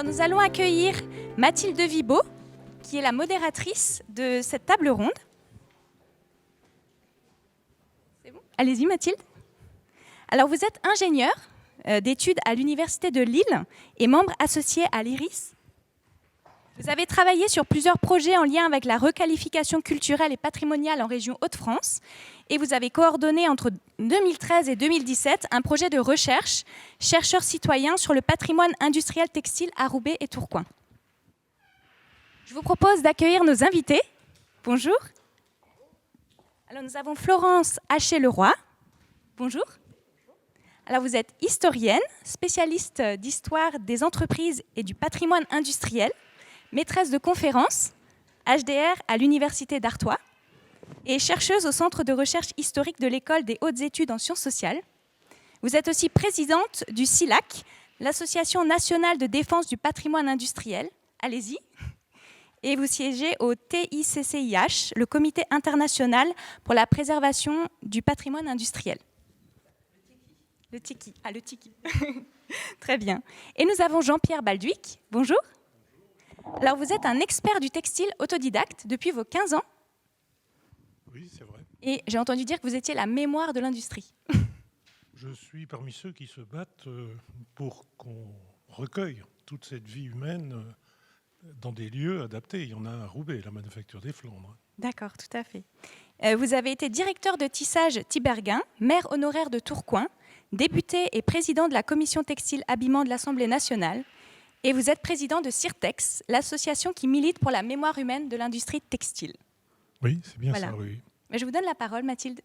nous allons accueillir Mathilde Vibaud, qui est la modératrice de cette table ronde. C'est bon ? Allez-y Mathilde. Alors vous êtes ingénieure d'études à l'Université de Lille et membre associé à l'IRIS. Vous avez travaillé sur plusieurs projets en lien avec la requalification culturelle et patrimoniale en région Hauts-de-France et vous avez coordonné entre 2013 et 2017 un projet de recherche, chercheurs citoyens sur le patrimoine industriel textile à Roubaix et Tourcoing. Je vous propose d'accueillir nos invités. Bonjour. Alors nous avons Florence Haché-Leroy. Bonjour. Alors vous êtes historienne, spécialiste d'histoire des entreprises et du patrimoine industriel, maîtresse de conférences, HDR à l'Université d'Artois et chercheuse au Centre de recherche historique de l'École des hautes études en sciences sociales. Vous êtes aussi présidente du CILAC, l'Association nationale de défense du patrimoine industriel. Allez-y. Et vous siégez au TICCIH, le Comité international pour la préservation du patrimoine industriel. Le TICI. Ah, le TICI. Très bien. Et nous avons Jean-Pierre Balduic. Bonjour. Alors, vous êtes un expert du textile autodidacte depuis vos 15 ans. Oui, c'est vrai. Et j'ai entendu dire que vous étiez la mémoire de l'industrie. Je suis parmi ceux qui se battent pour qu'on recueille toute cette vie humaine dans des lieux adaptés. Il y en a à Roubaix, la manufacture des Flandres. D'accord, tout à fait. Vous avez été directeur de tissage Tiberghien, maire honoraire de Tourcoing, député et président de la commission textile habillement de l'Assemblée nationale. Et vous êtes président de CIRTEX, l'association qui milite pour la mémoire humaine de l'industrie textile. Oui, c'est bien Voilà. ça, oui. Je vous donne la parole, Mathilde.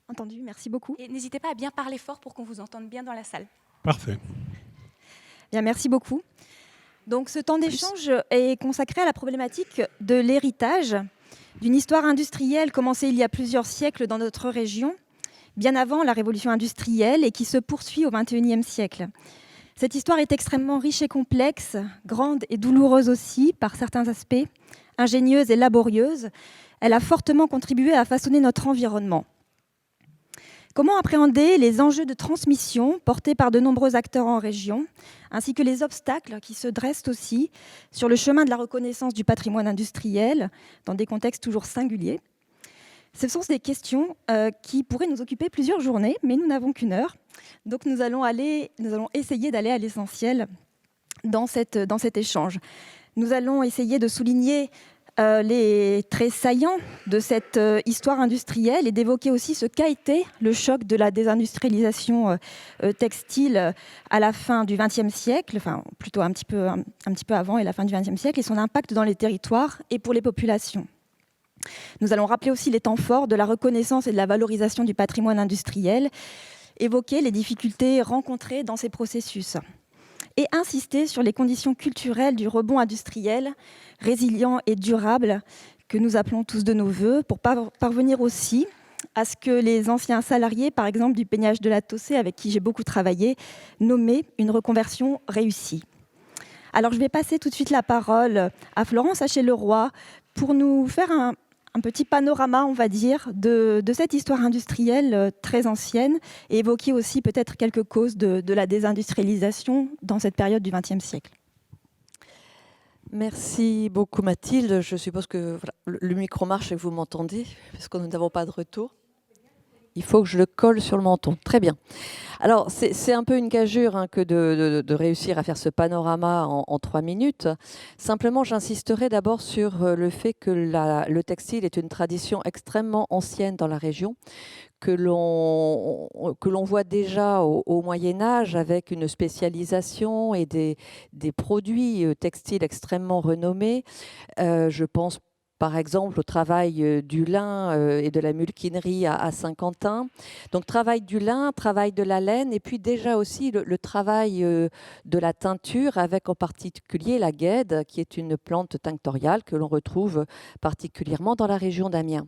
Entendu, merci beaucoup. Et n'hésitez pas à bien parler fort pour qu'on vous entende bien dans la salle. Parfait. Bien, merci beaucoup. Donc, ce temps d'échange est consacré à la problématique de l'héritage d'une histoire industrielle commencée il y a plusieurs siècles dans notre région, bien avant la révolution industrielle et qui se poursuit au XXIe siècle. Cette histoire est extrêmement riche et complexe, grande et douloureuse aussi par certains aspects, ingénieuse et laborieuse. Elle a fortement contribué à façonner notre environnement. Comment appréhender les enjeux de transmission portés par de nombreux acteurs en région, ainsi que les obstacles qui se dressent aussi sur le chemin de la reconnaissance du patrimoine industriel dans des contextes toujours singuliers? Ce sont des questions qui pourraient nous occuper plusieurs journées, mais nous n'avons qu'une heure. Donc nous allons essayer d'aller à l'essentiel dans cet échange. Nous allons essayer de souligner les traits saillants de cette histoire industrielle et d'évoquer aussi ce qu'a été le choc de la désindustrialisation textile à la fin du XXe siècle, enfin plutôt un petit peu avant et la fin du XXe siècle, et son impact dans les territoires et pour les populations. Nous allons rappeler aussi les temps forts de la reconnaissance et de la valorisation du patrimoine industriel, évoquer les difficultés rencontrées dans ces processus et insister sur les conditions culturelles du rebond industriel, résilient et durable, que nous appelons tous de nos vœux, pour parvenir aussi à ce que les anciens salariés, par exemple du peignage de la Tossé, avec qui j'ai beaucoup travaillé, nommaient une reconversion réussie. Alors je vais passer tout de suite la parole à Florence Haché-Leroy pour nous faire un petit panorama, on va dire, de cette histoire industrielle très ancienne et évoquer aussi peut-être quelques causes de la désindustrialisation dans cette période du XXe siècle. Merci beaucoup Mathilde. Je suppose que le micro marche et que vous m'entendez, parce que nous n'avons pas de retour. Il faut que je le colle sur le menton. Très bien. Alors, c'est un peu une gageure que de réussir à faire ce panorama en 3 minutes. Simplement, j'insisterai d'abord sur le fait que le textile est une tradition extrêmement ancienne dans la région, que l'on voit déjà au Moyen-Âge avec une spécialisation et des produits textiles extrêmement renommés. Je pense par exemple au travail du lin et de la mulquinerie à Saint-Quentin. Donc travail du lin, travail de la laine et puis déjà aussi le travail de la teinture avec en particulier la guêde qui est une plante tinctoriale que l'on retrouve particulièrement dans la région d'Amiens.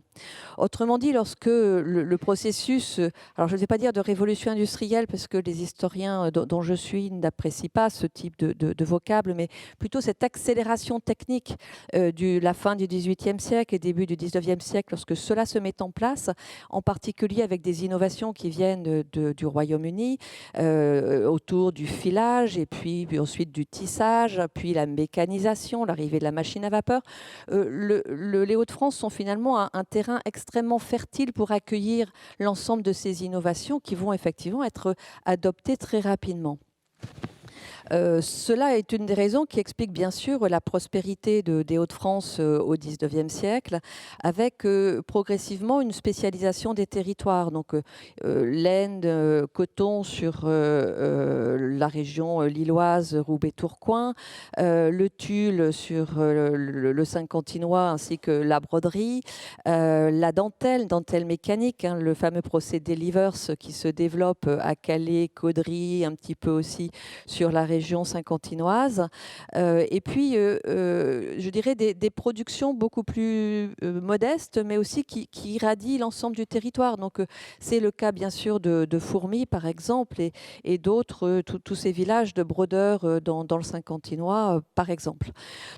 Autrement dit, lorsque le processus, alors je ne vais pas dire de révolution industrielle parce que les historiens dont je suis n'apprécient pas ce type de vocable, mais plutôt cette accélération technique de la fin du XVIIIe XVIIIe siècle et début du XIXe siècle, lorsque cela se met en place, en particulier avec des innovations qui viennent du Royaume-Uni, autour du filage, et puis ensuite du tissage, puis la mécanisation, l'arrivée de la machine à vapeur. Les Hauts-de-France sont finalement un terrain extrêmement fertile pour accueillir l'ensemble de ces innovations qui vont effectivement être adoptées très rapidement. Cela est une des raisons qui explique bien sûr la prospérité des Hauts-de-France au XIXe siècle, avec progressivement une spécialisation des territoires. Donc laine, coton sur la région lilloise, Roubaix-Tourcoing, le tulle sur le Saint-Quentinois ainsi que la broderie, la dentelle mécanique, hein, le fameux procédé Livers qui se développe à Calais, Caudry, un petit peu aussi sur la région saint-quentinoise, et puis je dirais des productions beaucoup plus modestes, mais aussi qui irradient l'ensemble du territoire. Donc c'est le cas bien sûr de Fourmies par exemple, et d'autres, tous ces villages de brodeurs dans le Saint-Quentinois par exemple.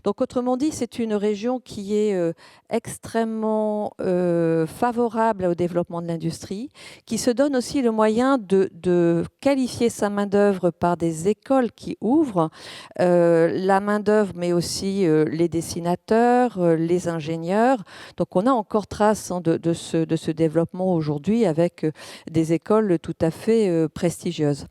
Donc autrement dit, c'est une région qui est extrêmement favorable au développement de l'industrie, qui se donne aussi le moyen de qualifier sa main-d'œuvre par des écoles qui ouvrent, la main-d'œuvre, mais aussi les dessinateurs, les ingénieurs. Donc on a encore trace de ce développement aujourd'hui avec des écoles tout à fait prestigieuses.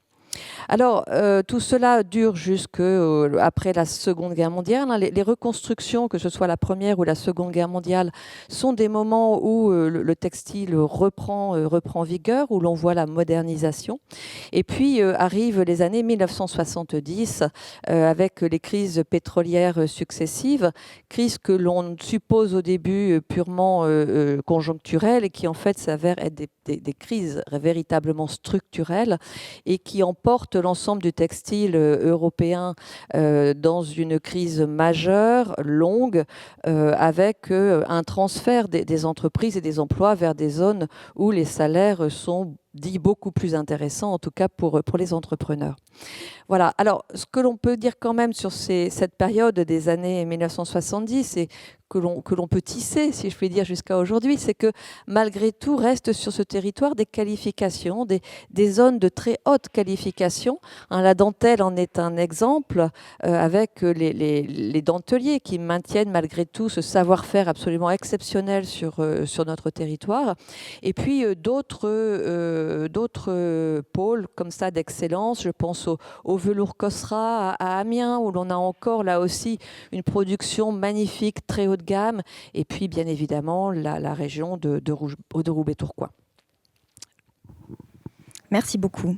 Alors, tout cela dure jusqu'après la Seconde Guerre mondiale. Les reconstructions, que ce soit la Première ou la Seconde Guerre mondiale, sont des moments où le textile reprend vigueur, où l'on voit la modernisation. Et puis arrivent les années 1970 avec les crises pétrolières successives, crises que l'on suppose au début purement conjoncturelles et qui en fait s'avèrent être des crises véritablement structurelles et qui emportent l'ensemble du textile européen dans une crise majeure, longue, avec un transfert des entreprises et des emplois vers des zones où les salaires sont dits beaucoup plus intéressants, en tout cas pour les entrepreneurs. Voilà. Alors, ce que l'on peut dire quand même sur cette période des années 1970 et que l'on peut tisser, si je puis dire, jusqu'à aujourd'hui, c'est que malgré tout reste sur ce territoire des qualifications, des zones de très haute qualification. Hein, la dentelle en est un exemple avec les denteliers qui maintiennent malgré tout ce savoir-faire absolument exceptionnel sur notre territoire. Et puis d'autres pôles comme ça d'excellence, je pense au velours Cosra à Amiens, où l'on a encore là aussi une production magnifique, très haut de gamme, et puis bien évidemment la région de Roubaix-Tourcoing. Merci beaucoup.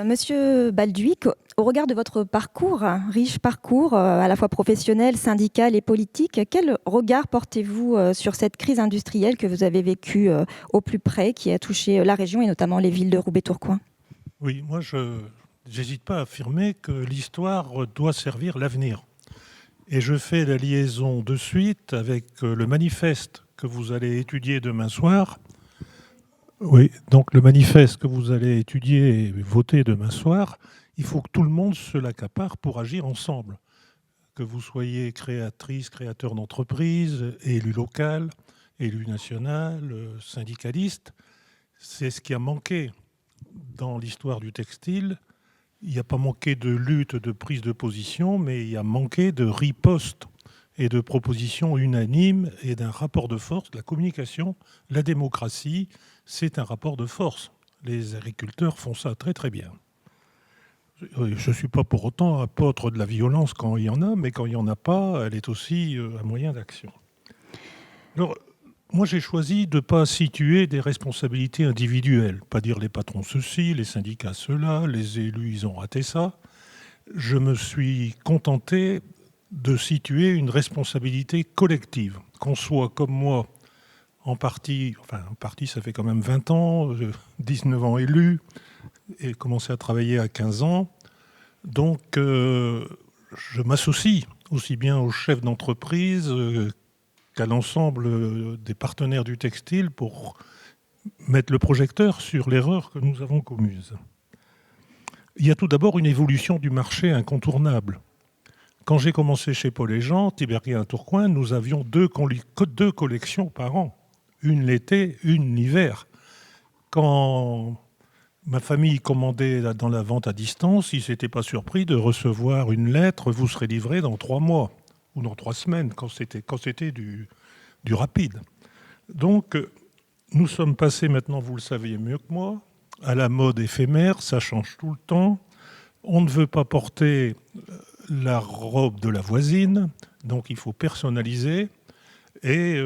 Monsieur Balduic, au regard de votre parcours, riche parcours à la fois professionnel, syndical et politique, quel regard portez-vous sur cette crise industrielle que vous avez vécue au plus près, qui a touché la région et notamment les villes de Roubaix-Tourcoing ? Oui, moi je n'hésite pas à affirmer que l'histoire doit servir l'avenir. Et je fais la liaison de suite avec le manifeste que vous allez étudier demain soir. Oui, donc le manifeste que vous allez étudier et voter demain soir, il faut que tout le monde se l'accapare pour agir ensemble. Que vous soyez créatrice, créateur d'entreprise, élu local, élu national, syndicaliste. C'est ce qui a manqué dans l'histoire du textile. Il n'y a pas manqué de lutte, de prise de position, mais il y a manqué de riposte et de propositions unanimes et d'un rapport de force. La communication, la démocratie, c'est un rapport de force. Les agriculteurs font ça très très bien. Je ne suis pas pour autant apôtre de la violence quand il y en a, mais quand il n'y en a pas, elle est aussi un moyen d'action. Alors, moi j'ai choisi de ne pas situer des responsabilités individuelles, pas dire les patrons ceci, les syndicats cela, les élus ils ont raté ça. Je me suis contenté de situer une responsabilité collective, qu'on soit comme moi, en partie ça fait quand même 20 ans, 19 ans élu, et commencé à travailler à 15 ans. Donc je m'associe aussi bien aux chefs d'entreprise qu'à l'ensemble des partenaires du textile pour mettre le projecteur sur l'erreur que nous avons commise. Il y a tout d'abord une évolution du marché incontournable. Quand j'ai commencé chez Paul et Jean, Tibérien à Tourcoing, nous avions deux collections par an. Une l'été, une l'hiver. Quand ma famille commandait dans la vente à distance, ils n'étaient pas surpris de recevoir une lettre « Vous serez livré dans 3 mois » ou dans 3 semaines, quand c'était du rapide. Donc, nous sommes passés maintenant, vous le saviez mieux que moi, à la mode éphémère, ça change tout le temps. On ne veut pas porter la robe de la voisine, donc il faut personnaliser. Et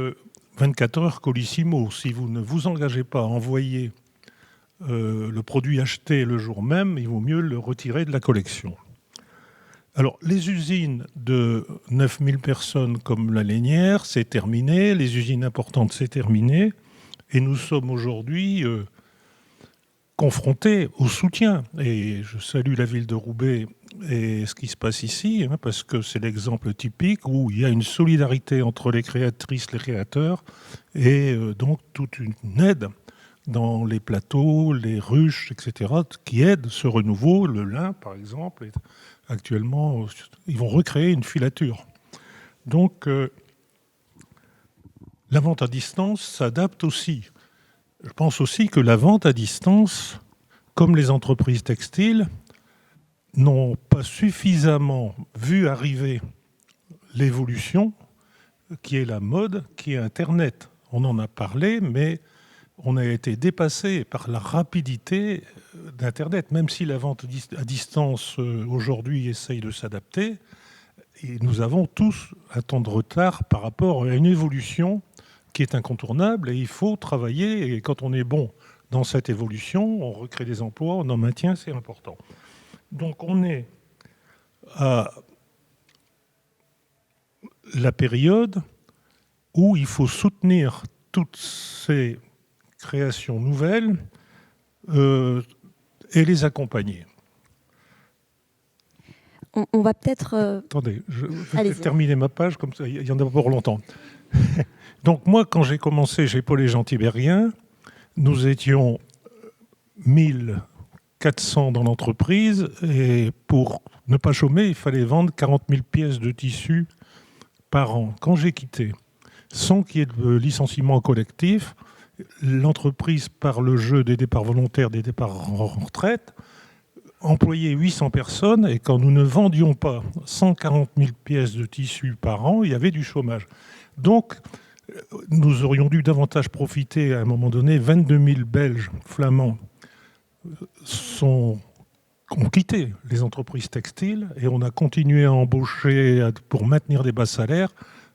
24 heures colissimo, si vous ne vous engagez pas à envoyer le produit acheté le jour même, il vaut mieux le retirer de la collection. Alors, les usines de 9000 personnes comme la Lénière, c'est terminé. Les usines importantes, c'est terminé. Et nous sommes aujourd'hui confrontés au soutien. Et je salue la ville de Roubaix et ce qui se passe ici, parce que c'est l'exemple typique où il y a une solidarité entre les créatrices, les créateurs, et donc toute une aide dans les plateaux, les ruches, etc., qui aident ce renouveau. Le lin, par exemple, actuellement, ils vont recréer une filature. Donc, la vente à distance s'adapte aussi. Je pense aussi que la vente à distance, comme les entreprises textiles, n'ont pas suffisamment vu arriver l'évolution qui est la mode, qui est Internet. On en a parlé, mais on a été dépassé par la rapidité d'Internet. Même si la vente à distance aujourd'hui essaye de s'adapter, et nous avons tous un temps de retard par rapport à une évolution qui est incontournable, et il faut travailler, et quand on est bon dans cette évolution, on recrée des emplois, on en maintient, c'est important. Donc on est à la période où il faut soutenir toutes ces créations nouvelles et les accompagner. On va peut-être... Attendez, je vais terminer ma page, comme ça il y en a pour longtemps. Donc moi, quand j'ai commencé chez Paul et Jean Tibérien, nous étions 1400 dans l'entreprise, et pour ne pas chômer, il fallait vendre 40 000 pièces de tissu par an. Quand j'ai quitté, sans qu'il y ait de licenciement collectif, l'entreprise, par le jeu des départs volontaires, des départs en retraite, employait 800 personnes, et quand nous ne vendions pas 140 000 pièces de tissu par an, il y avait du chômage. Donc, nous aurions dû davantage profiter à un moment donné. 22 000 Belges flamands ont quitté les entreprises textiles, et on a continué à embaucher pour maintenir des bas salaires,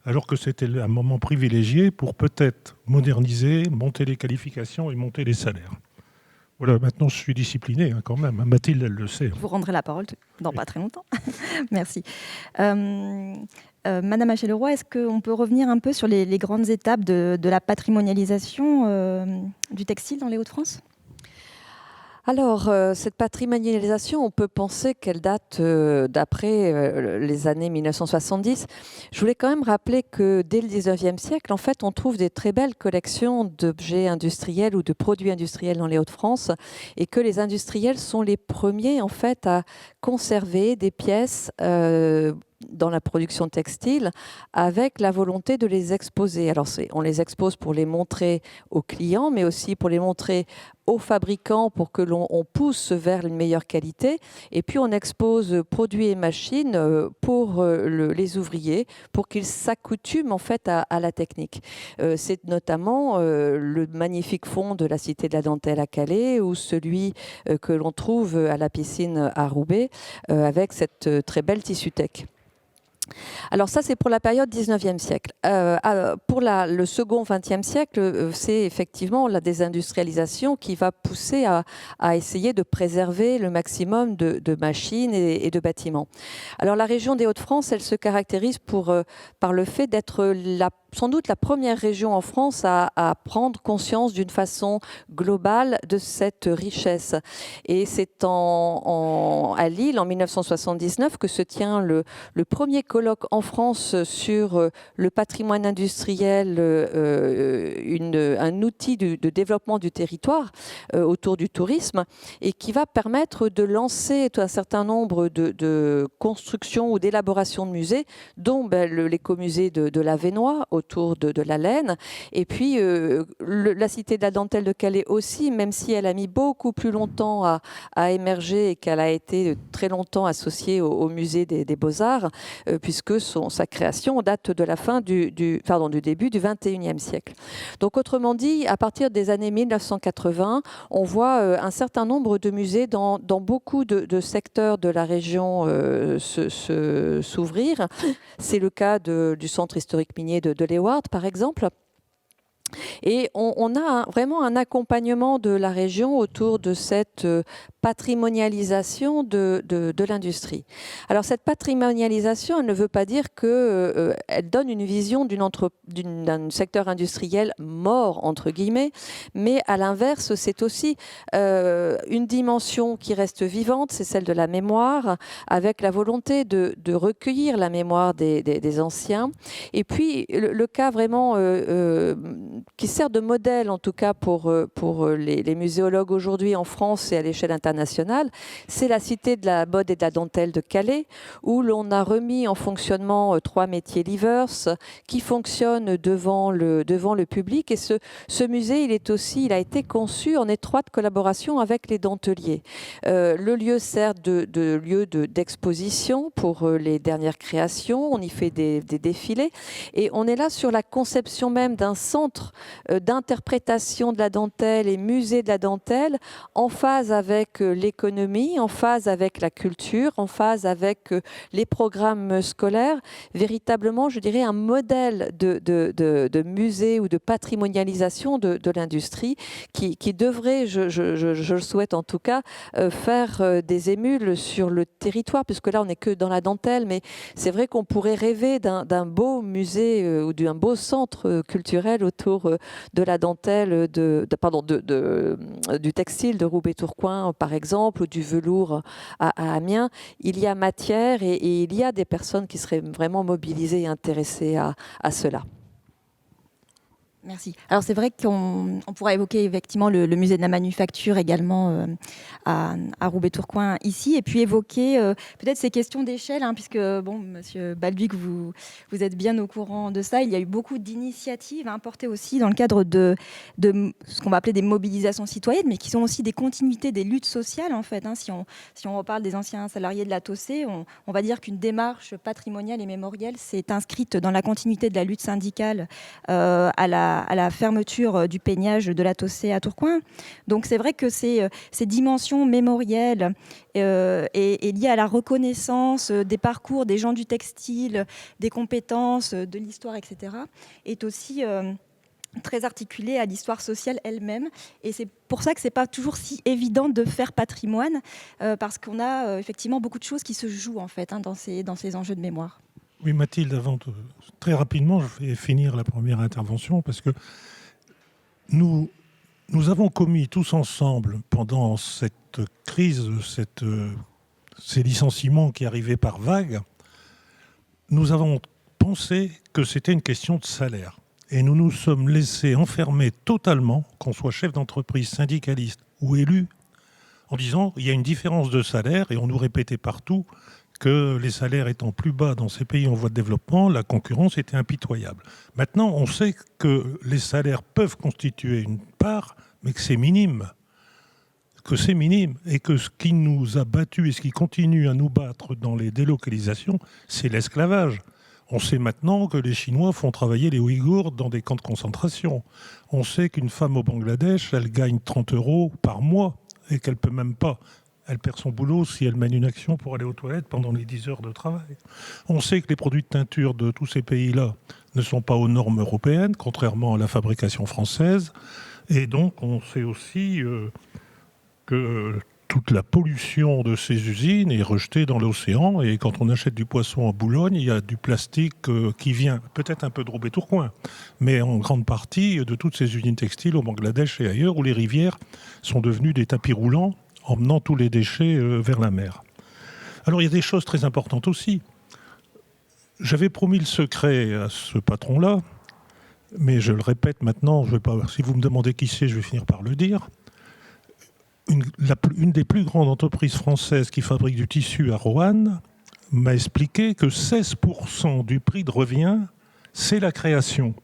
alors que c'était un moment privilégié pour peut-être moderniser, monter les qualifications et monter les salaires. Voilà, maintenant je suis discipliné quand même. Mathilde, elle le sait. Vous rendrez la parole dans pas très longtemps. Merci. Madame Hachel-Leroy, est-ce qu'on peut revenir un peu sur les grandes étapes de la patrimonialisation du textile dans les Hauts-de-France ? Alors, cette patrimonialisation, on peut penser qu'elle date d'après les années 1970. Je voulais quand même rappeler que dès le 19e siècle, en fait, on trouve des très belles collections d'objets industriels ou de produits industriels dans les Hauts-de-France, et que les industriels sont les premiers, en fait, à conserver des pièces dans la production textile, avec la volonté de les exposer. Alors, on les expose pour les montrer aux clients, mais aussi pour les montrer aux fabricants pour que l'on pousse vers une meilleure qualité. Et puis, on expose produits et machines pour les ouvriers, pour qu'ils s'accoutument en fait à la technique. C'est notamment le magnifique fond de la Cité de la Dentelle à Calais, ou celui que l'on trouve à la piscine à Roubaix, avec cette très belle Tissutech. Alors ça, c'est pour la période 19e siècle. Pour le second 20e siècle, c'est effectivement la désindustrialisation qui va pousser à essayer de préserver le maximum de machines et de bâtiments. Alors la région des Hauts-de-France, elle se caractérise par le fait d'être sans doute la première région en France à prendre conscience d'une façon globale de cette richesse. Et c'est à Lille, en 1979, que se tient le premier colloque en France sur le patrimoine industriel, un outil de développement du territoire autour du tourisme, et qui va permettre de lancer un certain nombre de constructions ou d'élaborations de musées, dont l'écomusée de l'Avesnois autour de la laine, et puis la Cité de la dentelle de Calais aussi, même si elle a mis beaucoup plus longtemps à émerger et qu'elle a été très longtemps associée au musée des Beaux-Arts, puisque sa création date de la fin du début du XXIe siècle. Donc autrement dit, à partir des années 1980, on voit un certain nombre de musées dans beaucoup de secteurs de la région s'ouvrir. C'est le cas du centre historique minier de Léward, par exemple. Et on a vraiment un accompagnement de la région autour de cette patrimonialisation de l'industrie. Alors cette patrimonialisation, elle ne veut pas dire qu'elle donne une vision d'un secteur industriel mort, entre guillemets, mais à l'inverse, c'est aussi une dimension qui reste vivante, c'est celle de la mémoire, avec la volonté de recueillir la mémoire des anciens. Et puis le cas vraiment qui sert de modèle, en tout cas pour les muséologues aujourd'hui en France et à l'échelle internationale, c'est la Cité de la mode et de la dentelle de Calais, où l'on a remis en fonctionnement 3 métiers livers qui fonctionnent devant le public. Et ce musée, il a été conçu en étroite collaboration avec les denteliers. Le lieu sert de lieu d'exposition pour les dernières créations. On y fait des défilés. Et on est là sur la conception même d'un centre d'interprétation de la dentelle et musée de la dentelle, en phase avec l'économie, en phase avec la culture, en phase avec les programmes scolaires. Véritablement, je dirais, un modèle de musée ou de patrimonialisation de l'industrie qui devrait, je le souhaite en tout cas, faire des émules sur le territoire, puisque là on n'est que dans la dentelle, mais c'est vrai qu'on pourrait rêver d'un beau musée ou d'un beau centre culturel autour de la dentelle, du textile de Roubaix-Tourcoing par exemple, ou du velours à Amiens. Il y a matière et il y a des personnes qui seraient vraiment mobilisées et intéressées à cela. Merci. Alors c'est vrai qu'on pourra évoquer effectivement le musée de la manufacture également à Roubaix-Tourcoing ici, et puis évoquer peut-être ces questions d'échelle, puisque Monsieur Balduc, vous êtes bien au courant de ça. Il y a eu beaucoup d'initiatives portées aussi dans le cadre de ce qu'on va appeler des mobilisations citoyennes, mais qui sont aussi des continuités des luttes sociales en fait. Si on reparle des anciens salariés de la TOSé, on va dire qu'une démarche patrimoniale et mémorielle s'est inscrite dans la continuité de la lutte syndicale à la fermeture du peignage de la TOSé à Tourcoing. Donc c'est vrai que ces dimensions mémorielles et liées à la reconnaissance des parcours des gens du textile, des compétences, de l'histoire, etc., est aussi très articulée à l'histoire sociale elle-même. Et c'est pour ça que ce n'est pas toujours si évident de faire patrimoine, parce qu'on a effectivement beaucoup de choses qui se jouent en fait, dans ces enjeux de mémoire. Oui, Mathilde, très rapidement, je vais finir la première intervention, parce que nous avons commis tous ensemble, pendant cette crise, ces licenciements qui arrivaient par vagues, nous avons pensé que c'était une question de salaire. Et nous nous sommes laissés enfermer totalement, qu'on soit chef d'entreprise, syndicaliste ou élu, en disant il y a une différence de salaire, et on nous répétait partout que les salaires étant plus bas dans ces pays en voie de développement, la concurrence était impitoyable. Maintenant, on sait que les salaires peuvent constituer une part, mais que c'est minime. Et que ce qui nous a battus et ce qui continue à nous battre dans les délocalisations, c'est l'esclavage. On sait maintenant que les Chinois font travailler les Ouïghours dans des camps de concentration. On sait qu'une femme au Bangladesh, elle gagne 30 € par mois et qu'elle ne peut même pas. Elle perd son boulot si elle mène une action pour aller aux toilettes pendant les 10 heures de travail. On sait que les produits de teinture de tous ces pays-là ne sont pas aux normes européennes, contrairement à la fabrication française. Et donc, on sait aussi que toute la pollution de ces usines est rejetée dans l'océan. Et quand on achète du poisson en Boulogne, il y a du plastique qui vient, peut-être un peu de Roubaix-Tourcoing, mais en grande partie de toutes ces usines textiles au Bangladesh et ailleurs, où les rivières sont devenues des tapis roulants, emmenant tous les déchets vers la mer. Alors il y a des choses très importantes aussi. J'avais promis le secret à ce patron-là, mais je le répète maintenant, je vais pas, si vous me demandez qui c'est, je vais finir par le dire. Une des plus grandes entreprises françaises qui fabrique du tissu à Roanne m'a expliqué que 16% du prix de revient, c'est la création.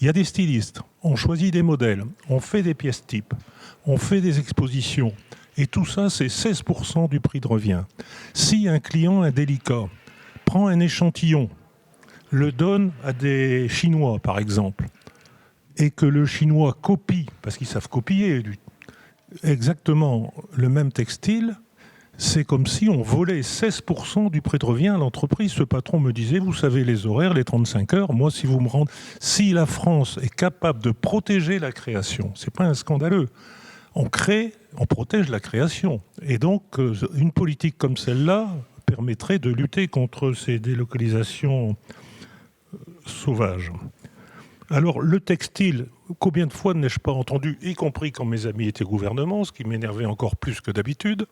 Il y a des stylistes, on choisit des modèles, on fait des pièces types, on fait des expositions. Et tout ça, c'est 16% du prix de revient. Si un client indélicat prend un échantillon, le donne à des Chinois, par exemple, et que le Chinois copie, parce qu'ils savent copier exactement le même textile, c'est comme si on volait 16% du prix de revient à l'entreprise. Ce patron me disait, vous savez les horaires, les 35 heures, moi si vous me rendez... Si la France est capable de protéger la création, c'est pas un scandaleux. On crée, on protège la création. Et donc, une politique comme celle-là permettrait de lutter contre ces délocalisations sauvages. Alors, le textile, combien de fois n'ai-je pas entendu, y compris quand mes amis étaient au gouvernement, ce qui m'énervait encore plus que d'habitude,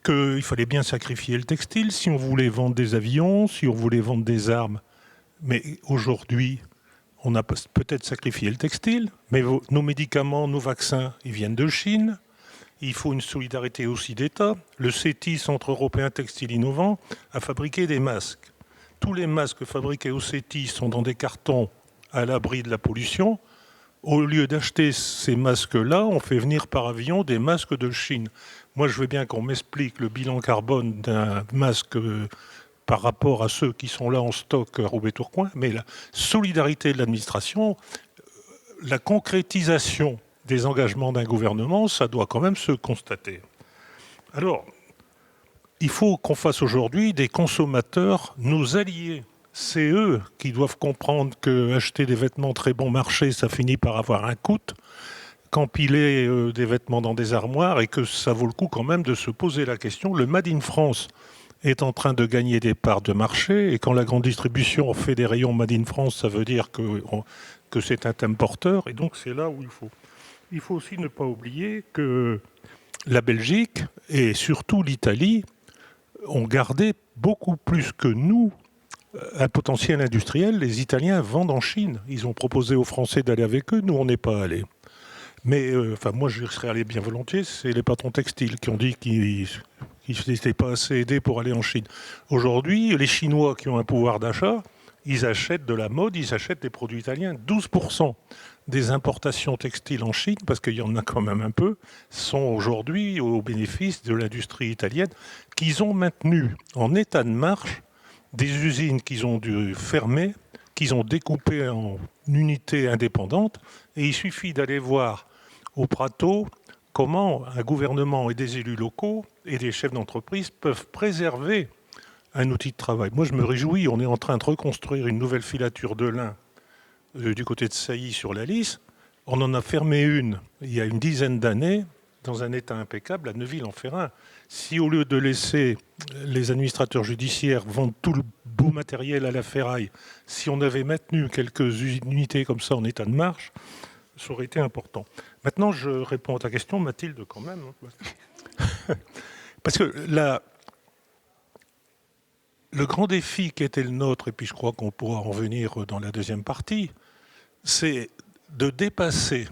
qu'il fallait bien sacrifier le textile si on voulait vendre des avions, si on voulait vendre des armes. Mais aujourd'hui, on a peut-être sacrifié le textile, mais nos médicaments, nos vaccins, ils viennent de Chine. Il faut une solidarité aussi d'État. Le CETI, Centre européen textile innovant, a fabriqué des masques. Tous les masques fabriqués au CETI sont dans des cartons à l'abri de la pollution. Au lieu d'acheter ces masques-là, on fait venir par avion des masques de Chine. Moi, je veux bien qu'on m'explique le bilan carbone d'un masque par rapport à ceux qui sont là en stock à Roubaix-Tourcoing, mais la solidarité de l'administration, la concrétisation des engagements d'un gouvernement, ça doit quand même se constater. Alors, il faut qu'on fasse aujourd'hui des consommateurs nos alliés. C'est eux qui doivent comprendre qu'acheter des vêtements très bon marché, ça finit par avoir un coût, qu'empiler des vêtements dans des armoires, et que ça vaut le coup quand même de se poser la question. Le Made in France est en train de gagner des parts de marché, et quand la grande distribution fait des rayons Made in France, ça veut dire que c'est un thème porteur, et donc c'est là où il faut. Il faut aussi ne pas oublier que la Belgique et surtout l'Italie ont gardé beaucoup plus que nous un potentiel industriel. Les Italiens vendent en Chine. Ils ont proposé aux Français d'aller avec eux. Nous, on n'est pas allés. Mais moi, je serais allé bien volontiers. C'est les patrons textiles qui ont dit qu'ils n'étaient pas assez aidés pour aller en Chine. Aujourd'hui, les Chinois qui ont un pouvoir d'achat, ils achètent de la mode, ils achètent des produits italiens. 12% des importations textiles en Chine, parce qu'il y en a quand même un peu, sont aujourd'hui au bénéfice de l'industrie italienne, qu'ils ont maintenu en état de marche des usines qu'ils ont dû fermer, qu'ils ont découpées en unités indépendantes. Et il suffit d'aller voir au Prato comment un gouvernement et des élus locaux et des chefs d'entreprise peuvent préserver un outil de travail. Moi, je me réjouis, on est en train de reconstruire une nouvelle filature de lin du côté de Sailly sur la Lys. On en a fermé une il y a une dizaine d'années dans un état impeccable à Neuville-en-Ferrain. Si au lieu de laisser les administrateurs judiciaires vendre tout le beau matériel à la ferraille, si on avait maintenu quelques unités comme ça en état de marche, ça aurait été important. Maintenant, je réponds à ta question, Mathilde, quand même. Parce que le grand défi qui était le nôtre, et puis je crois qu'on pourra en venir dans la deuxième partie, c'est de dépasser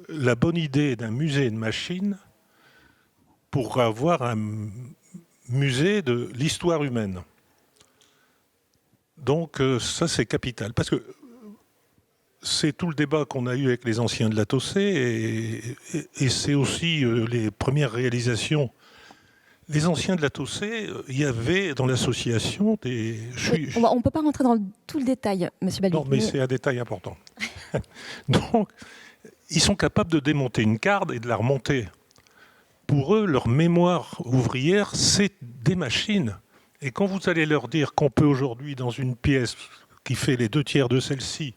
la bonne idée d'un musée de machines pour avoir un musée de l'histoire humaine. Donc ça, c'est capital. Parce que c'est tout le débat qu'on a eu avec les anciens de la Tossé, et c'est aussi les premières réalisations. Les anciens de la Tossé, il y avait dans l'association des... On ne peut pas rentrer dans tout le détail, monsieur Balbi. Non, mais c'est un détail important. Donc, ils sont capables de démonter une carde et de la remonter. Pour eux, leur mémoire ouvrière, c'est des machines. Et quand vous allez leur dire qu'on peut aujourd'hui, dans une pièce qui fait les 2 tiers de celle-ci,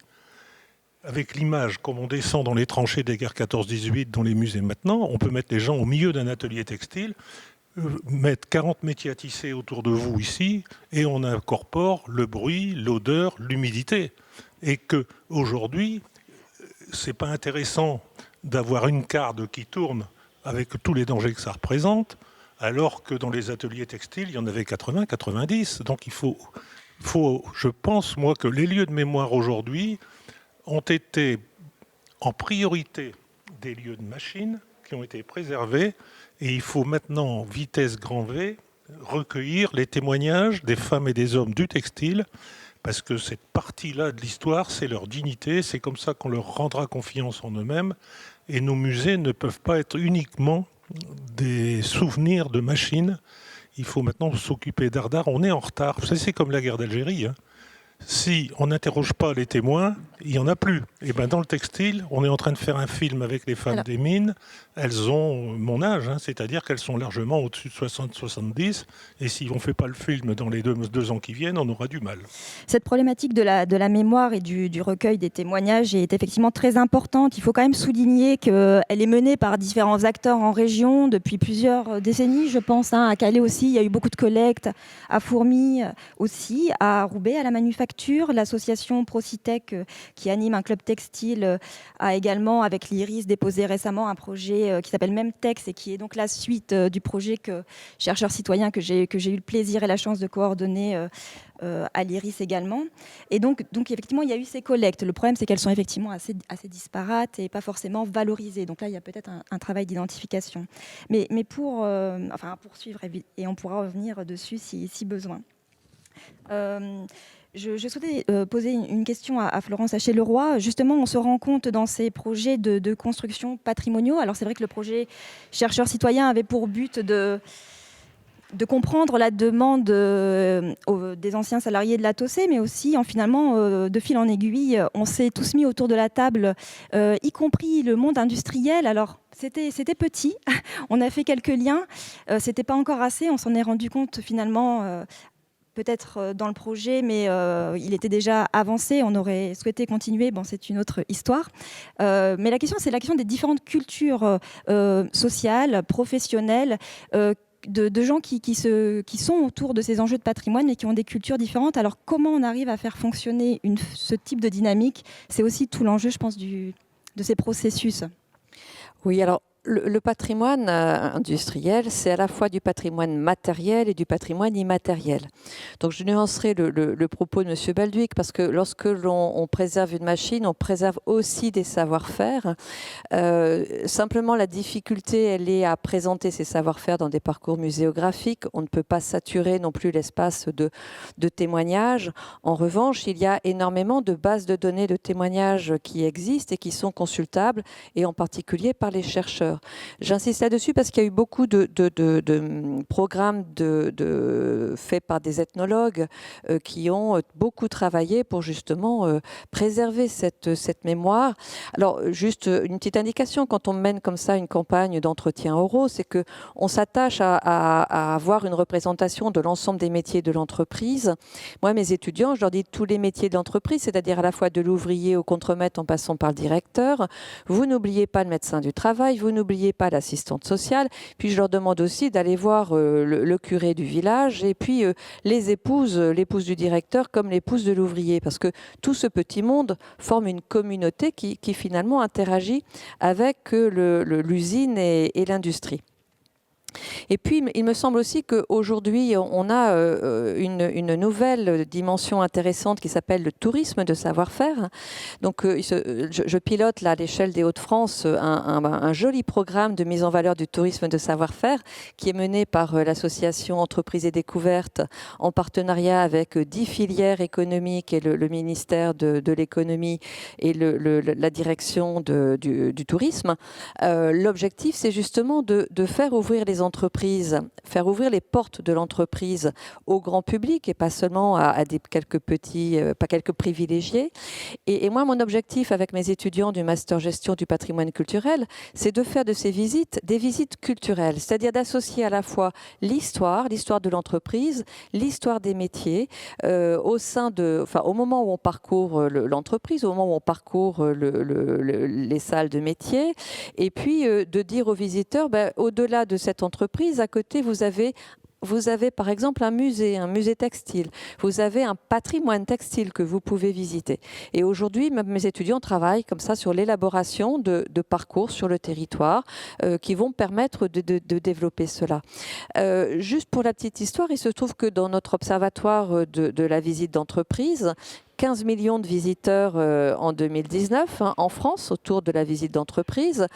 avec l'image, comme on descend dans les tranchées des guerres 14-18 dans les musées maintenant, on peut mettre les gens au milieu d'un atelier textile, mettre 40 métiers à tisser autour de vous ici, et on incorpore le bruit, l'odeur, l'humidité. Et qu'aujourd'hui, c'est pas intéressant d'avoir une carde qui tourne avec tous les dangers que ça représente, alors que dans les ateliers textiles, il y en avait 80, 90. Donc il faut, je pense, moi, que les lieux de mémoire aujourd'hui ont été en priorité des lieux de machines qui ont été préservés, et il faut maintenant, vitesse grand V, recueillir les témoignages des femmes et des hommes du textile, parce que cette partie-là de l'histoire, c'est leur dignité, c'est comme ça qu'on leur rendra confiance en eux-mêmes, et nos musées ne peuvent pas être uniquement des souvenirs de machines. Il faut maintenant s'occuper d'art. On est en retard. Vous savez, c'est comme la guerre d'Algérie, hein. Si on n'interroge pas les témoins, il n'y en a plus. Et ben dans le textile, on est en train de faire un film avec les femmes des mines. Elles ont mon âge, hein, c'est-à-dire qu'elles sont largement au-dessus de 60-70. Et si on ne fait pas le film dans les deux ans qui viennent, on aura du mal. Cette problématique de la mémoire et du recueil des témoignages est effectivement très importante. Il faut quand même souligner qu'elle est menée par différents acteurs en région depuis plusieurs décennies, je pense. À Calais aussi, il y a eu beaucoup de collectes, à Fourmies aussi, à Roubaix, à la Manufacture. L'association Procitech, qui anime un club textile, a également, avec l'IRIS, déposé récemment un projet qui s'appelle Memtex et qui est donc la suite du projet Chercheurs citoyens que j'ai eu le plaisir et la chance de coordonner à l'IRIS également. Et donc effectivement, il y a eu ces collectes. Le problème, c'est qu'elles sont effectivement assez disparates et pas forcément valorisées. Donc là, il y a peut-être un travail d'identification. Mais pour poursuivre, et on pourra revenir dessus si besoin. Je souhaitais poser une question à Florence Haché-Leroy. Justement, on se rend compte dans ces projets de construction patrimoniaux. Alors c'est vrai que le projet Chercheurs citoyens avait pour but de comprendre la demande des anciens salariés de l'ATOC, mais aussi, finalement, de fil en aiguille, on s'est tous mis autour de la table, y compris le monde industriel. Alors, c'était petit, on a fait quelques liens, c'était pas encore assez, on s'en est rendu compte finalement peut-être dans le projet, mais il était déjà avancé, on aurait souhaité continuer, bon, c'est une autre histoire. Mais la question, c'est la question des différentes cultures sociales, professionnelles, de gens qui sont autour de ces enjeux de patrimoine, mais qui ont des cultures différentes. Alors, comment on arrive à faire fonctionner ce type de dynamique? C'est aussi tout l'enjeu, je pense, de ces processus. Oui, alors, le patrimoine industriel, c'est à la fois du patrimoine matériel et du patrimoine immatériel. Donc je nuancerai le propos de M. Balduic, parce que lorsque l'on préserve une machine, on préserve aussi des savoir-faire. Simplement, la difficulté, elle est à présenter ces savoir-faire dans des parcours muséographiques. On ne peut pas saturer non plus l'espace de témoignages. En revanche, il y a énormément de bases de données de témoignages qui existent et qui sont consultables, et en particulier par les chercheurs. J'insiste là-dessus parce qu'il y a eu beaucoup de programmes faits par des ethnologues qui ont beaucoup travaillé pour justement préserver cette mémoire. Alors, juste une petite indication, quand on mène comme ça une campagne d'entretien oraux, c'est qu'on s'attache à avoir une représentation de l'ensemble des métiers de l'entreprise. Moi, mes étudiants, je leur dis tous les métiers de l'entreprise, c'est-à-dire à la fois de l'ouvrier au contremaître en passant par le directeur. Vous n'oubliez pas le médecin du travail, vous n'oubliez pas l'assistante sociale. Puis je leur demande aussi d'aller voir le curé du village et puis l'épouse du directeur comme l'épouse de l'ouvrier, parce que tout ce petit monde forme une communauté qui finalement interagit avec l'usine et l'industrie. Et puis, il me semble aussi qu'aujourd'hui, on a une nouvelle dimension intéressante qui s'appelle le tourisme de savoir-faire. Donc, je pilote là, à l'échelle des Hauts-de-France un joli programme de mise en valeur du tourisme de savoir-faire qui est mené par l'association Entreprises et Découvertes en partenariat avec 10 filières économiques et le ministère de l'économie et la direction du tourisme. L'objectif, c'est justement de faire ouvrir les les entreprises, faire ouvrir les portes de l'entreprise au grand public et pas seulement à quelques petits, pas quelques privilégiés. Et moi, mon objectif avec mes étudiants du master gestion du patrimoine culturel, c'est de faire de ces visites des visites culturelles, c'est-à-dire d'associer à la fois l'histoire de l'entreprise, l'histoire des métiers, au moment où on parcourt l'entreprise, au moment où on parcourt les salles de métier, et puis de dire aux visiteurs, au-delà de cette entreprise, à côté, vous avez par exemple un musée textile, vous avez un patrimoine textile que vous pouvez visiter. Et aujourd'hui, mes étudiants travaillent comme ça sur l'élaboration de parcours sur le territoire qui vont permettre de développer cela. Juste pour la petite histoire, il se trouve que dans notre observatoire de la visite d'entreprise, 15 millions de visiteurs en 2019 en France autour de la visite d'entreprise.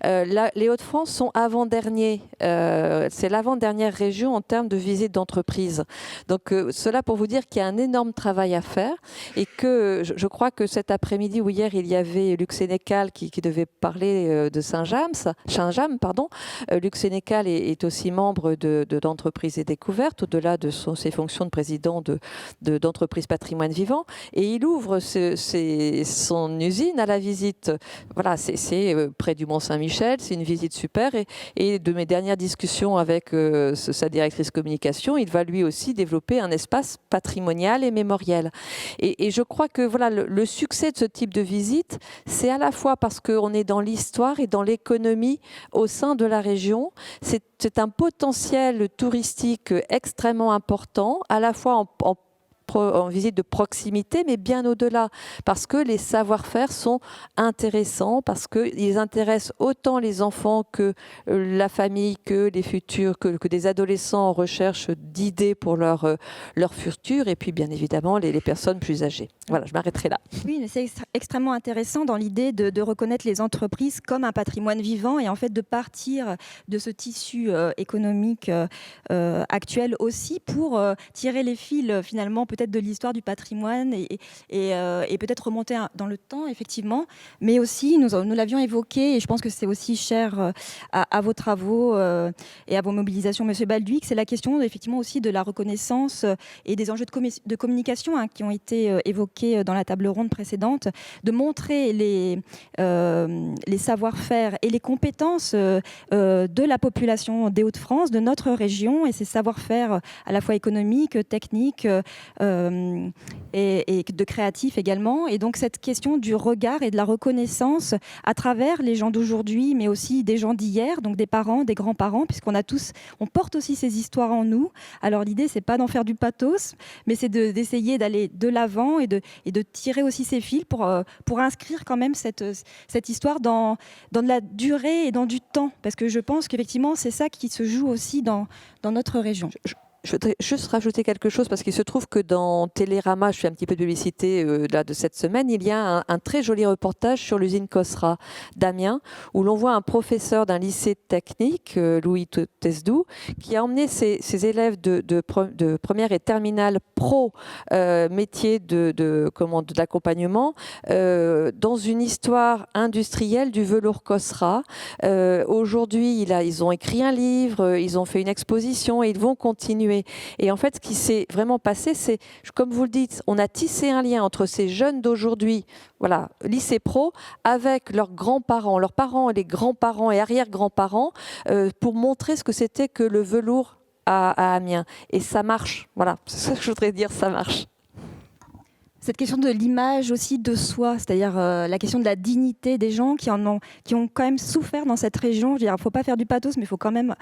Les Hauts-de-France sont avant-derniers. C'est l'avant-dernière région en termes de visite d'entreprise. Donc cela pour vous dire qu'il y a un énorme travail à faire et que je crois que cet après-midi ou hier, il y avait Luc Sénécal qui devait parler de Saint-James. Luc Sénécal est aussi membre d'Entreprise et Découverte, au-delà de ses fonctions de président d'Entreprise Patrimoine Vivant. Et il ouvre son usine à la visite. Voilà, c'est près du Mont-Saint-Michel, c'est une visite super. Et de mes dernières discussions avec sa directrice communication, il va lui aussi développer un espace patrimonial et mémoriel. Et je crois que voilà, le succès de ce type de visite, c'est à la fois parce qu'on est dans l'histoire et dans l'économie au sein de la région. C'est un potentiel touristique extrêmement important, à la fois en visite de proximité, mais bien au-delà, parce que les savoir-faire sont intéressants, parce qu'ils intéressent autant les enfants que la famille, que les futurs, que des adolescents en recherche d'idées pour leur futur, et puis bien évidemment les personnes plus âgées. Voilà, je m'arrêterai là. Oui, mais c'est extrêmement intéressant dans l'idée de reconnaître les entreprises comme un patrimoine vivant et en fait de partir de ce tissu économique actuel aussi pour tirer les fils finalement peut-être de l'histoire du patrimoine et peut-être remonter dans le temps effectivement, mais aussi nous l'avions évoqué et je pense que c'est aussi cher à vos travaux et à vos mobilisations, Monsieur Balduic, c'est la question effectivement aussi de la reconnaissance et des enjeux de communication qui ont été évoqués dans la table ronde précédente, de montrer les savoir-faire et les compétences de la population des Hauts-de-France, de notre région, et ces savoir-faire à la fois économiques, techniques et de créatifs également. Et donc cette question du regard et de la reconnaissance à travers les gens d'aujourd'hui, mais aussi des gens d'hier, donc des parents, des grands-parents, on porte aussi ces histoires en nous. Alors l'idée, c'est pas d'en faire du pathos, mais c'est d'essayer d'aller de l'avant et de tirer aussi ces fils pour inscrire quand même cette histoire dans de la durée et dans du temps. Parce que je pense qu'effectivement, c'est ça qui se joue aussi dans notre région. Je voudrais juste rajouter quelque chose parce qu'il se trouve que dans Télérama, je fais un petit peu de publicité de cette semaine, il y a un très joli reportage sur l'usine Cosra d'Amiens où l'on voit un professeur d'un lycée technique, Louis Tesdou, qui a emmené ses élèves de première et terminale pro métier de l'accompagnement dans une histoire industrielle du velours Cosra. Aujourd'hui, ils ont écrit un livre, ils ont fait une exposition et ils vont continuer. Et en fait, ce qui s'est vraiment passé, c'est, comme vous le dites, on a tissé un lien entre ces jeunes d'aujourd'hui, voilà, lycée pro, avec leurs grands-parents, leurs parents et les grands-parents et arrière-grands-parents, pour montrer ce que c'était que le velours à Amiens. Et ça marche, voilà, c'est ça que je voudrais dire, ça marche. Cette question de l'image aussi de soi, c'est-à-dire la question de la dignité des gens qui ont quand même souffert dans cette région. Je veux dire, il ne faut pas faire du pathos, mais il faut quand même...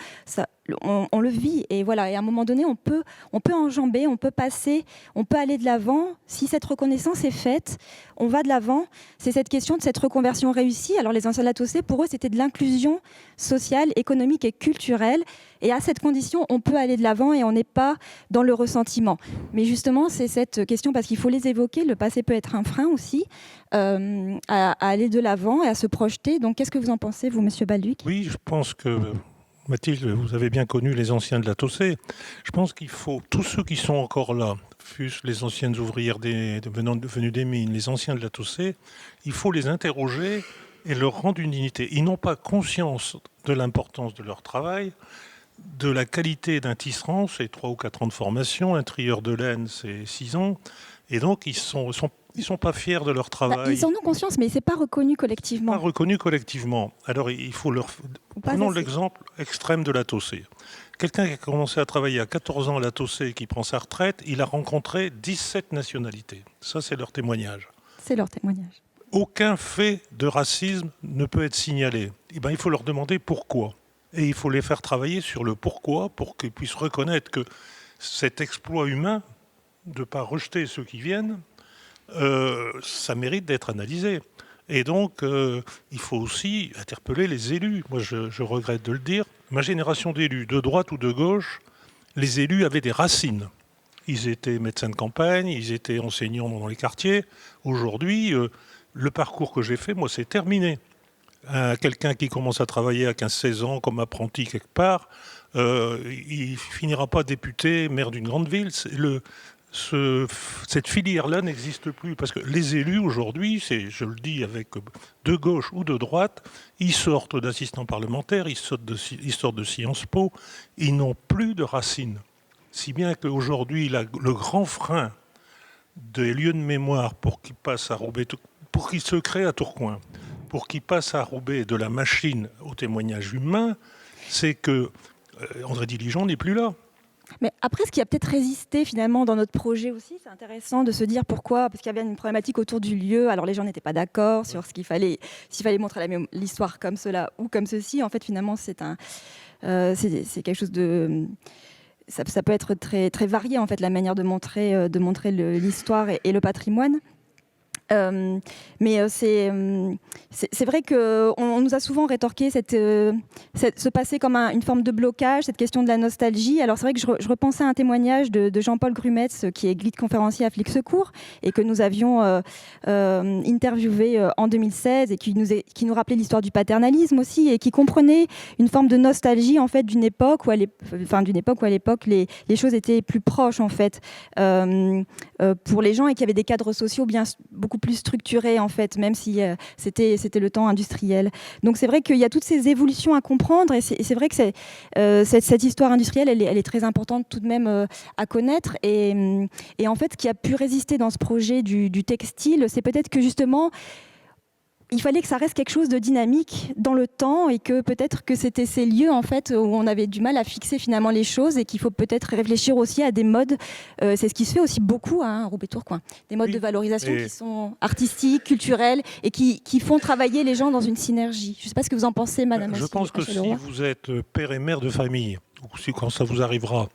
On le vit et voilà. Et à un moment donné, on peut enjamber, on peut passer, on peut aller de l'avant. Si cette reconnaissance est faite, on va de l'avant. C'est cette question de cette reconversion réussie. Alors les anciens de la Tossé, pour eux, c'était de l'inclusion sociale, économique et culturelle. Et à cette condition, on peut aller de l'avant et on n'est pas dans le ressentiment. Mais justement, c'est cette question, parce qu'il faut les évoquer, le passé peut être un frein aussi, à aller de l'avant et à se projeter. Donc qu'est-ce que vous en pensez, vous, Monsieur Balduic ? Oui, je pense que, Mathilde, vous avez bien connu les anciens de la Tossé. Je pense qu'il faut, tous ceux qui sont encore là, fût-ce les anciennes ouvrières venues des mines, les anciens de la Tossé, il faut les interroger et leur rendre une dignité. Ils n'ont pas conscience de l'importance de leur travail, de la qualité d'un tisserand, c'est 3 ou 4 ans de formation, un trieur de laine, c'est 6 ans, et donc ils sont pas fiers de leur travail. Ils en ont conscience, mais c'est pas reconnu collectivement. Pas reconnu collectivement. Alors il faut leur... Prenons l'exemple extrême de la Tossé. Quelqu'un qui a commencé à travailler à 14 ans à la Tossé et qui prend sa retraite, il a rencontré 17 nationalités. Ça, c'est leur témoignage. C'est leur témoignage. Aucun fait de racisme ne peut être signalé. Eh ben, il faut leur demander pourquoi. Et il faut les faire travailler sur le pourquoi pour qu'ils puissent reconnaître que cet exploit humain, de ne pas rejeter ceux qui viennent, ça mérite d'être analysé. Et donc, il faut aussi interpeller les élus. Moi, je regrette de le dire. Ma génération d'élus, de droite ou de gauche, les élus avaient des racines. Ils étaient médecins de campagne, ils étaient enseignants dans les quartiers. Aujourd'hui, le parcours que j'ai fait, moi, c'est terminé. Quelqu'un qui commence à travailler à 15-16 ans comme apprenti quelque part, il finira pas député, maire d'une grande ville. Cette filière-là n'existe plus parce que les élus aujourd'hui, je le dis avec de gauche ou de droite, ils sortent d'assistants parlementaires, ils sortent de Sciences Po, ils n'ont plus de racines. Si bien qu'aujourd'hui, le grand frein des lieux de mémoire pour qu'ils passent à Roubaix, pour qu'ils se créent à Tourcoing, pour qu'ils passent à Roubaix de la machine au témoignage humain, c'est que André Diligent n'est plus là. Mais après, ce qui a peut-être résisté finalement dans notre projet aussi, c'est intéressant de se dire pourquoi, parce qu'il y avait une problématique autour du lieu. Alors les gens n'étaient pas d'accord sur s'il fallait montrer l'histoire comme cela ou comme ceci. En fait, finalement, c'est quelque chose de... Ça peut être très, très varié, en fait, la manière de montrer l'histoire et le patrimoine. Mais c'est vrai qu'on nous a souvent rétorqué ce passé comme une forme de blocage, cette question de la nostalgie. Alors c'est vrai que je repensais à un témoignage de Jean-Paul Grumetz, qui est guide conférencier à Flics Secours, et que nous avions interviewé en 2016, et qui nous rappelait l'histoire du paternalisme aussi, et qui comprenait une forme de nostalgie en fait d'une époque où à l'époque les choses étaient plus proches en fait pour les gens, et qu'il y avait des cadres sociaux beaucoup plus structuré en fait, même si c'était le temps industriel. Donc c'est vrai qu'il y a toutes ces évolutions à comprendre, et c'est vrai que cette histoire industrielle, elle est très importante tout de même à connaître. Et en fait, ce qui a pu résister dans ce projet du textile, c'est peut-être que justement, il fallait que ça reste quelque chose de dynamique dans le temps, et que peut-être que c'était ces lieux en fait où on avait du mal à fixer finalement les choses, et qu'il faut peut-être réfléchir aussi à des modes. C'est ce qui se fait aussi beaucoup à Roubaix-Tourcoing, des modes de valorisation qui sont artistiques, culturels, et qui font travailler les gens dans une synergie. Je ne sais pas ce que vous en pensez, Madame. Je pense que si vous êtes père et mère de famille, ou si quand ça vous arrivera,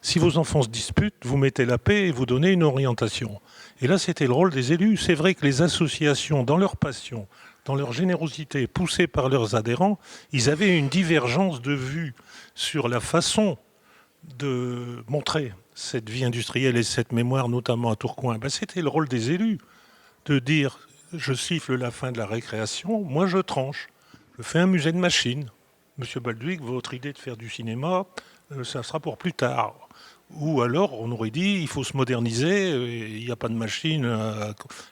si vos enfants se disputent, vous mettez la paix et vous donnez une orientation. Et là, c'était le rôle des élus. C'est vrai que les associations, dans leur passion, dans leur générosité, poussée par leurs adhérents, ils avaient une divergence de vue sur la façon de montrer cette vie industrielle et cette mémoire, notamment à Tourcoing. C'était le rôle des élus de dire « je siffle la fin de la récréation, moi je tranche, je fais un musée de machines. Monsieur Baldwig, votre idée de faire du cinéma, ça sera pour plus tard. » Ou alors, on aurait dit, il faut se moderniser, il n'y a pas de machine,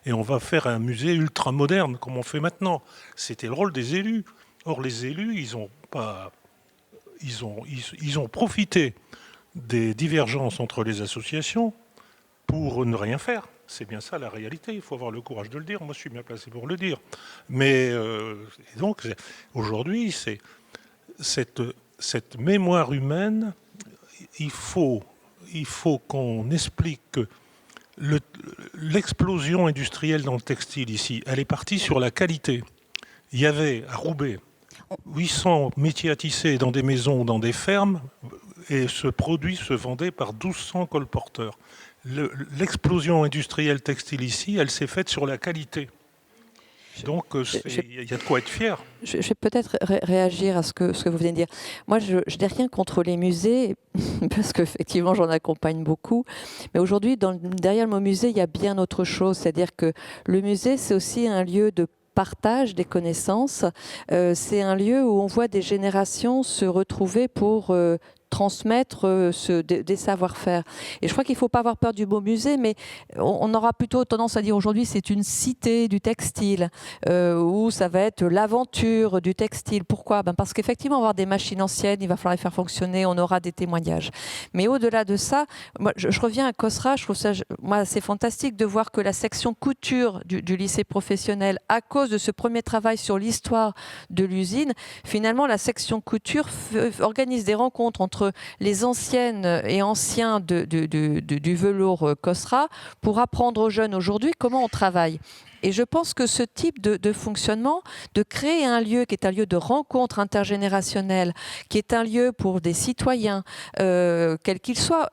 et on va faire un musée ultra moderne, comme on fait maintenant. C'était le rôle des élus. Or, les élus, ils ont profité des divergences entre les associations pour ne rien faire. C'est bien ça la réalité, il faut avoir le courage de le dire. Moi, je suis bien placé pour le dire. Mais donc, aujourd'hui, c'est cette mémoire humaine, il faut qu'on explique que l'explosion industrielle dans le textile ici, elle est partie sur la qualité. Il y avait à Roubaix 800 métiers à tisser dans des maisons ou dans des fermes, et ce produit se vendait par 1200 colporteurs. L'explosion industrielle textile ici, elle s'est faite sur la qualité. Donc, il y a de quoi être fier. Je vais peut-être réagir à ce que vous venez de dire. Moi, je n'ai rien contre les musées, parce qu'effectivement, j'en accompagne beaucoup. Mais aujourd'hui, derrière le mot musée, il y a bien autre chose. C'est-à-dire que le musée, c'est aussi un lieu de partage des connaissances. C'est un lieu où on voit des générations se retrouver pour transmettre des savoir-faire. Et je crois qu'il ne faut pas avoir peur du mot musée, mais on aura plutôt tendance à dire aujourd'hui c'est une cité du textile, ou ça va être l'aventure du textile. Pourquoi ? Parce qu'effectivement, on va avoir des machines anciennes, il va falloir les faire fonctionner, on aura des témoignages. Mais au-delà de ça, moi, je reviens à COSRA, je trouve ça c'est fantastique de voir que la section couture du lycée professionnel, à cause de ce premier travail sur l'histoire de l'usine, finalement la section couture organise des rencontres entre les anciennes et anciens du velours COSRA pour apprendre aux jeunes aujourd'hui comment on travaille. Et je pense que ce type de fonctionnement, de créer un lieu qui est un lieu de rencontre intergénérationnelle, qui est un lieu pour des citoyens, quels qu'ils soient,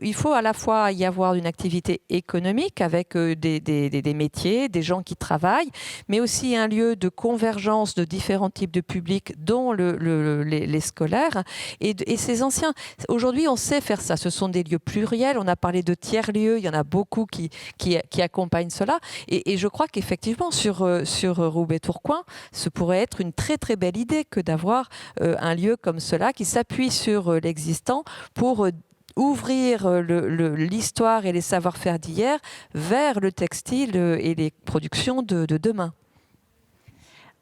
il faut à la fois y avoir une activité économique avec des métiers, des gens qui travaillent, mais aussi un lieu de convergence de différents types de publics, dont les scolaires. Et ces anciens, aujourd'hui, on sait faire ça. Ce sont des lieux pluriels. On a parlé de tiers-lieux. Il y en a beaucoup qui accompagnent cela. Et je crois qu'effectivement, sur Roubaix-Tourcoing, ce pourrait être une très, très belle idée que d'avoir un lieu comme cela qui s'appuie sur l'existant pour ouvrir l'histoire et les savoir-faire d'hier vers le textile et les productions de demain.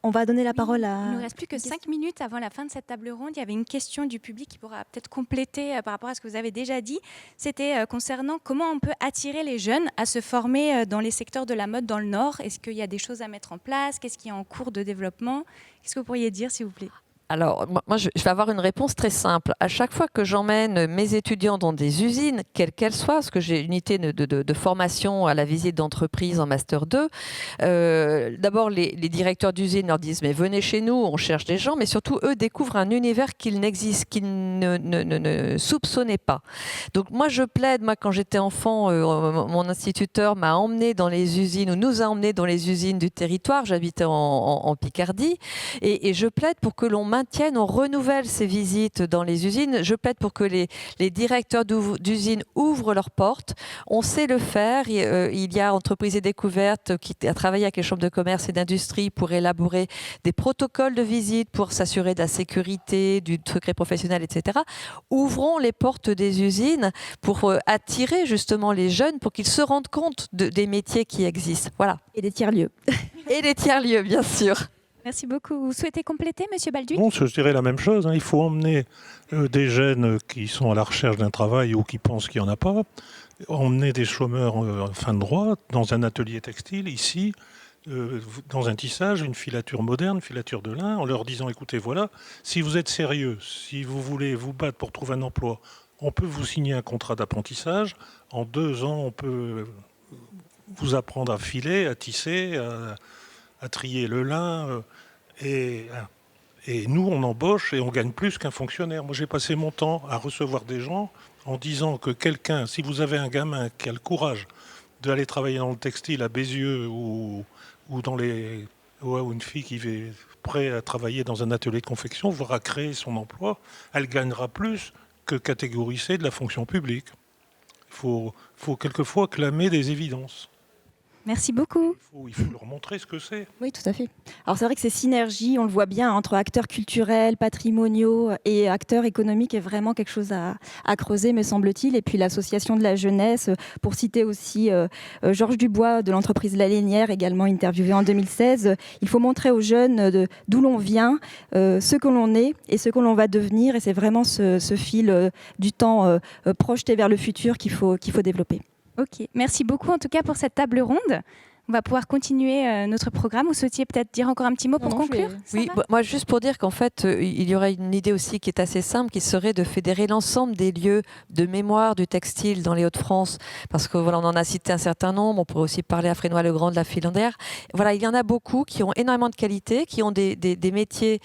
On va donner la parole à... Il ne nous reste plus que 5 minutes avant la fin de cette table ronde. Il y avait une question du public qui pourra peut-être compléter par rapport à ce que vous avez déjà dit. C'était concernant comment on peut attirer les jeunes à se former dans les secteurs de la mode dans le Nord. Est-ce qu'il y a des choses à mettre en place ? Qu'est-ce qui est en cours de développement ? Qu'est-ce que vous pourriez dire, s'il vous plaît ? Alors, moi, je vais avoir une réponse très simple. À chaque fois que j'emmène mes étudiants dans des usines, quelles qu'elles soient, parce que j'ai une unité de formation à la visite d'entreprise en Master 2, d'abord, les directeurs d'usines leur disent « mais venez chez nous, on cherche des gens », mais surtout, eux découvrent un univers qu'ils ne soupçonnaient pas. Donc, moi, je plaide, quand j'étais enfant, mon instituteur m'a emmené dans les usines, ou nous a emmenés dans les usines du territoire, j'habitais en Picardie, et je plaide pour que l'on on renouvelle ces visites dans les usines. Je plaide pour que les directeurs d'usines ouvrent leurs portes. On sait le faire. Il y a Entreprises et Découvertes qui a travaillé avec les chambres de commerce et d'industrie pour élaborer des protocoles de visite pour s'assurer de la sécurité, du secret professionnel, etc. Ouvrons les portes des usines pour attirer justement les jeunes pour qu'ils se rendent compte des métiers qui existent. Voilà. Et des tiers-lieux. Et des tiers-lieux, bien sûr. Merci beaucoup. Vous souhaitez compléter, Monsieur Balduc ? Bon, je dirais la même chose. Il faut emmener des jeunes qui sont à la recherche d'un travail ou qui pensent qu'il n'y en a pas, emmener des chômeurs en fin de droit dans un atelier textile, ici, dans un tissage, une filature moderne, filature de lin, en leur disant, écoutez, voilà, si vous êtes sérieux, si vous voulez vous battre pour trouver un emploi, on peut vous signer un contrat d'apprentissage. En 2 ans, on peut vous apprendre à filer, à tisser, à trier le lin, et nous, on embauche et on gagne plus qu'un fonctionnaire. Moi, j'ai passé mon temps à recevoir des gens en disant que quelqu'un, si vous avez un gamin qui a le courage d'aller travailler dans le textile à Bézieux ou une fille qui est prête à travailler dans un atelier de confection, voire à créer son emploi, elle gagnera plus que catégorie C de la fonction publique. Il faut quelquefois clamer des évidences. Merci beaucoup. Il faut leur montrer ce que c'est. Oui, tout à fait. Alors c'est vrai que ces synergies, on le voit bien, entre acteurs culturels, patrimoniaux et acteurs économiques est vraiment quelque chose à creuser, me semble-t-il. Et puis l'association de la jeunesse, pour citer aussi Georges Dubois de l'entreprise La Lénière, également interviewé en 2016. Il faut montrer aux jeunes d'où l'on vient, ce que l'on est et ce que l'on va devenir. Et c'est vraiment ce fil du temps projeté vers le futur qu'il faut développer. Ok, merci beaucoup en tout cas pour cette table ronde. On va pouvoir continuer notre programme. Vous souhaitiez peut-être dire encore un petit mot pour conclure ? Oui, moi juste pour dire qu'en fait, il y aurait une idée aussi qui est assez simple, qui serait de fédérer l'ensemble des lieux de mémoire du textile dans les Hauts-de-France. Parce que voilà, on en a cité un certain nombre. On pourrait aussi parler à Frénois-le-Grand de la Filandaire. Voilà, il y en a beaucoup qui ont énormément de qualité, qui ont des métiers,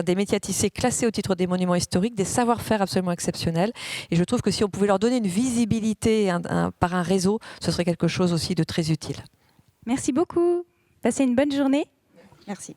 des métiers à tisser classés au titre des monuments historiques, des savoir-faire absolument exceptionnels. Et je trouve que si on pouvait leur donner une visibilité par un réseau, ce serait quelque chose aussi de très utile. Merci beaucoup. Passez une bonne journée. Merci.